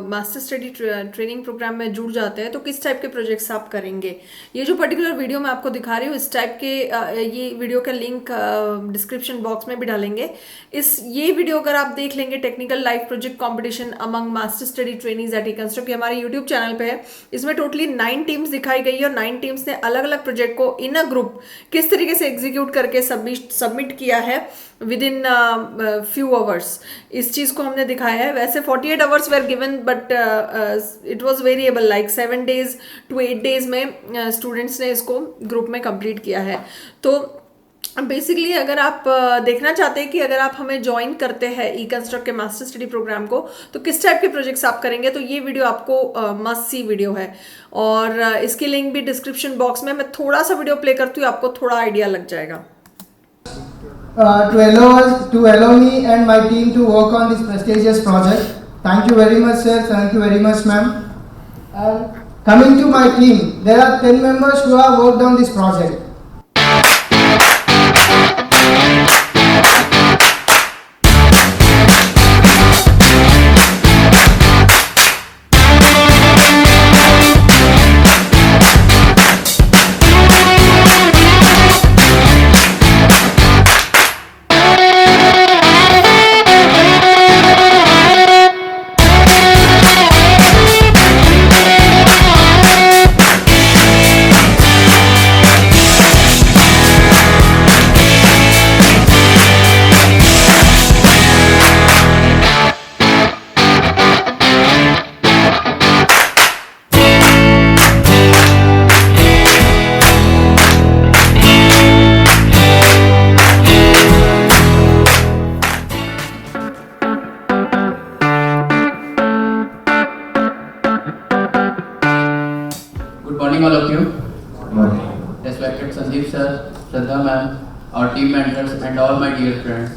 मास्टर स्टडी ट्रेनिंग प्रोग्राम में जुड़ जाते हैं तो किस टाइप के प्रोजेक्ट्स आप करेंगे। ये जो पर्टिकुलर वीडियो मैं आपको दिखा रही हूँ, इस टाइप के ये वीडियो का लिंक डिस्क्रिप्शन बॉक्स में भी डालेंगे। ये वीडियो अगर आप देख लेंगे, technical live project competition among master study trainings at eConstruct, हमारे यूट्यूब चैनल पर है। इसमें टोटली 9 टीम्स दिखाई गई है और 9 टीम्स ने अलग अलग प्रोजेक्ट को इन अ ग्रुप किस तरीके से एग्जीक्यूट करके सबमिट किया है विद इन few hours। इस चीज़ को हमने दिखाया है। वैसे 48 hours were given but it was variable, like 7 days to 8 days में स्टूडेंट्स ने इसको ग्रुप में कंप्लीट किया है। तो बेसिकली अगर आप देखना चाहते हैं कि अगर आप हमें ज्वाइन करते हैं ई-कंस्ट्रक्ट के मास्टर स्टडी प्रोग्राम को तो किस टाइप के प्रोजेक्ट्स आप करेंगे, तो ये वीडियो आपको मस्ट सी वीडियो है और इसकी लिंक भी डिस्क्रिप्शन बॉक्स में। मैं थोड़ा सा वीडियो प्ले करती हूँ, आपको थोड़ा आइडिया लग जाएगा। To allow me and my team to work on this prestigious project. Thank you very much, sir. Thank you very much, ma'am. Coming to my team, there are 10 members who have worked on this project. Good morning, all of you. Good morning. Respected Sandeep sir, Shraddha ma'am, our team members, and all my dear friends.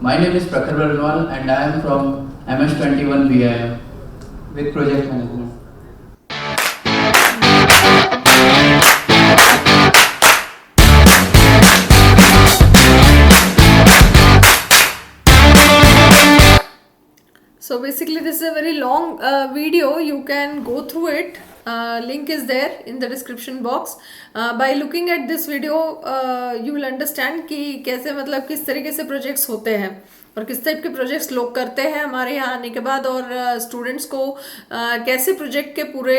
My name is Prakhar Barnwal, and I am from MS21 BIM with project management. So basically this is a very long video, you can go through it. Link is there in the description box. By looking at this video you will understand कि कैसे मतलब किस तरीके से projects होते हैं और किस टाइप के प्रोजेक्ट्स लोग करते हैं हमारे यहाँ आने के बाद, और स्टूडेंट्स को कैसे प्रोजेक्ट के पूरे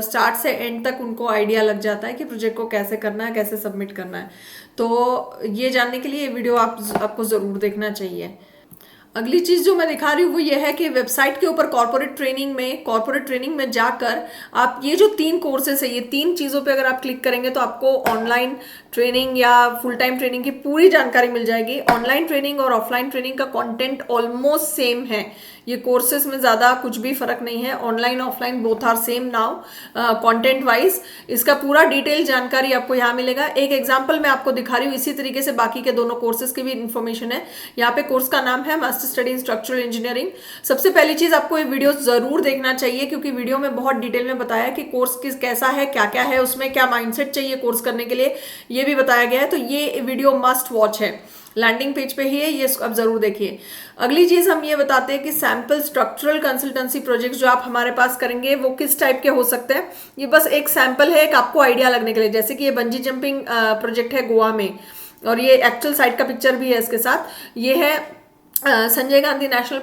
स्टार्ट से एंड तक उनको आइडिया लग जाता है कि प्रोजेक्ट को कैसे करना है, कैसे सबमिट करना है। तो ये जानने के लिए ये वीडियो आपको ज़रूर देखना चाहिए। अगली चीज़ जो मैं दिखा रही हूँ वो ये है कि वेबसाइट के ऊपर कॉर्पोरेट ट्रेनिंग में जाकर आप ये जो 3 कोर्सेस है, ये 3 चीज़ों पे अगर आप क्लिक करेंगे तो आपको ऑनलाइन ट्रेनिंग या फुल टाइम ट्रेनिंग की पूरी जानकारी मिल जाएगी। ऑनलाइन ट्रेनिंग और ऑफलाइन ट्रेनिंग का कंटेंट ऑलमोस्ट सेम है, ये कोर्सेज में ज़्यादा कुछ भी फ़र्क नहीं है। Online offline both are same now content wise. इसका पूरा डिटेल जानकारी आपको यहाँ मिलेगा। एक एग्जाम्पल मैं आपको दिखा रही हूँ, इसी तरीके से बाकी के दोनों कोर्सेज की भी इन्फॉर्मेशन है। यहाँ पे कोर्स का नाम है master study in structural engineering. सबसे पहली चीज़ आपको ये वीडियो ज़रूर देखना चाहिए क्योंकि वीडियो में बहुत डिटेल में बताया कि कोर्स कैसा है, क्या क्या है उसमें, क्या माइंडसेट चाहिए कोर्स करने के लिए, ये भी बताया गया है। तो ये वीडियो मस्ट वॉच है। लैंडिंग पेज पे ही है, ये आप जरूर देखिए। अगली चीज हम ये बताते हैं कि सैंपल स्ट्रक्चरल कंसल्टेंसी प्रोजेक्ट्स जो आप हमारे पास करेंगे वो किस टाइप के हो सकते हैं। ये बस एक सैंपल है, एक आपको आइडिया लगने के लिए, जैसे कि ये बंजी जंपिंग प्रोजेक्ट है गोवा में, और ये एक्चुअल साइट का पिक्चर भी है इसके साथ। ये है संजय गांधी नेशनल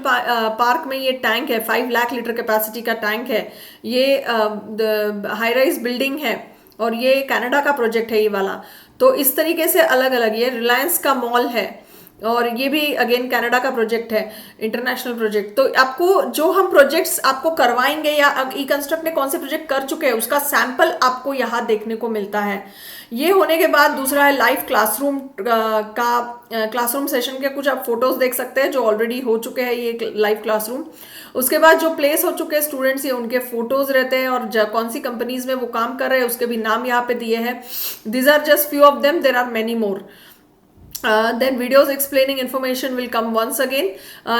पार्क में, ये टैंक है 5 लाख लीटर कैपेसिटी का टैंक है। ये हाई राइज बिल्डिंग है, और ये कनाडा का प्रोजेक्ट है ये वाला। तो इस तरीके से अलग अलग, ये रिलायंस का मॉल है, और ये भी अगेन कनाडा का प्रोजेक्ट है, इंटरनेशनल प्रोजेक्ट। तो आपको जो हम प्रोजेक्ट्स आपको करवाएंगे या ई कंस्ट्रक्ट ने कौन से प्रोजेक्ट कर चुके हैं उसका सैंपल आपको यहाँ देखने को मिलता है। ये होने के बाद दूसरा है लाइव क्लासरूम क्लासरूम सेशन के कुछ आप फोटोज देख सकते हैं जो ऑलरेडी हो चुके हैं, ये लाइव क्लासरूम। उसके बाद जो प्लेस हो चुके हैं स्टूडेंट्स, ये उनके फोटोज रहते हैं, और कौन सी कंपनीज में वो काम कर रहे हैं उसके भी नाम यहाँ पे दिए हैं। These are just few of them, there are many more. Then videos explaining information will come once again.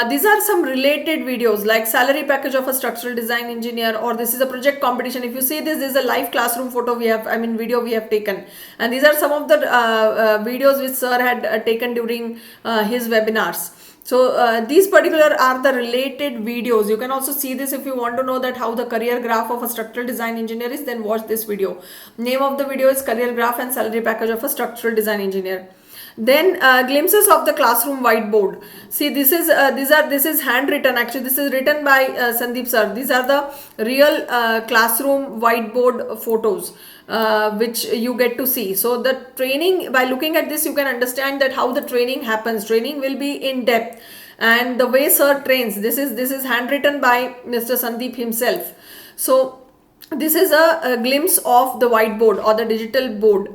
These are some related videos like salary package of a structural design engineer, or this is a project competition. If you see this is a live classroom photo we have, video we have taken, and these are some of the videos which sir had taken during his webinars. So these particular are the related videos. You can also see this if you want to know that how the career graph of a structural design engineer is, then watch this video. Name of the video is career graph and salary package of a structural design engineer. Then glimpses of the classroom whiteboard. See, this is handwritten. Actually, this is written by Sandeep sir. These are the real classroom whiteboard photos which you get to see. So the training, by looking at this, you can understand that how the training happens. Training will be in depth, and the way sir trains. This is handwritten by Mr. Sandeep himself. So this is a glimpse of the whiteboard or the digital board.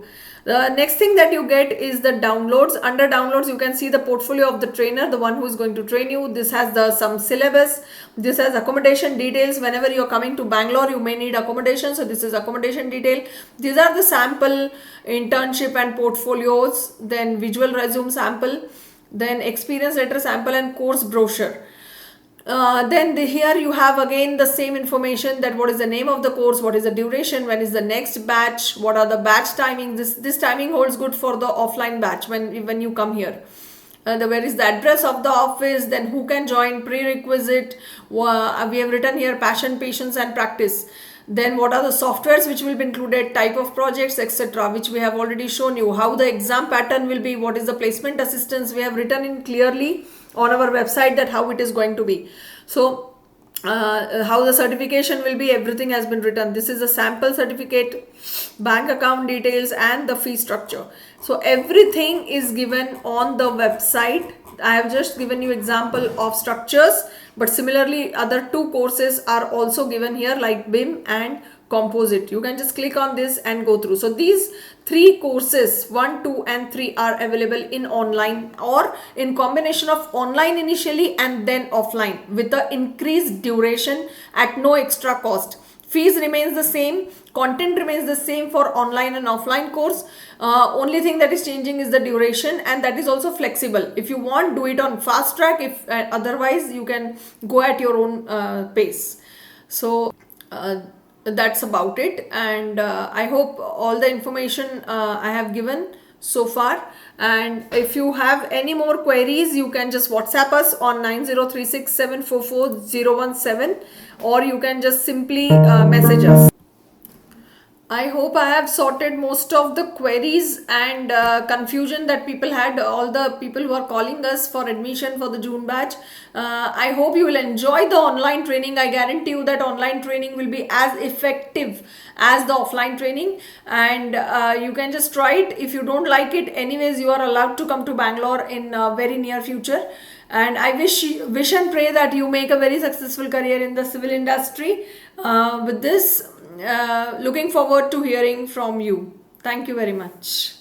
The next thing that you get is the downloads. Under downloads, you can see the portfolio of the trainer, the one who is going to train you. This has some syllabus. This has accommodation details. Whenever you are coming to Bangalore, you may need accommodation. So this is accommodation detail. These are the sample internship and portfolios. Then visual resume sample. Then experience letter sample and course brochure. Then here you have again the same information, that what is the name of the course, what is the duration, when is the next batch, what are the batch timings. This timing holds good for the offline batch when you come here. Where is the address of the office, then who can join, prerequisite. We have written here passion, patience and practice. Then what are the softwares which will be included, type of projects, etc., which we have already shown you. How the exam pattern will be, what is the placement assistance, we have written in clearly on our website that how it is going to be. So how the certification will be, everything has been written. This is a sample certificate, bank account details and the fee structure. So everything is given on the website. I have just given you example of structures, but similarly other 2 courses are also given here, like BIM and composite. You can just click on this and go through. So these 3 courses 1, 2 and 3 are available in online or in combination of online initially and then offline with the increased duration at no extra cost. Fees remains the same, content remains the same for online and offline course. Only thing that is changing is the duration, and that is also flexible. If you want, do it on fast track. If otherwise, you can go at your own pace. So that's about it, and I hope all the information I have given so far. And if you have any more queries, you can just WhatsApp us on 9036744017, or you can just simply message us. I hope I have sorted most of the queries and confusion that people had, all the people who are calling us for admission for the June batch. I hope you will enjoy the online training. I guarantee you that online training will be as effective as the offline training, and you can just try it. If you don't like it, anyways, you are allowed to come to Bangalore in very near future. And I wish and pray that you make a very successful career in the civil industry. With this, looking forward to hearing from you. Thank you very much.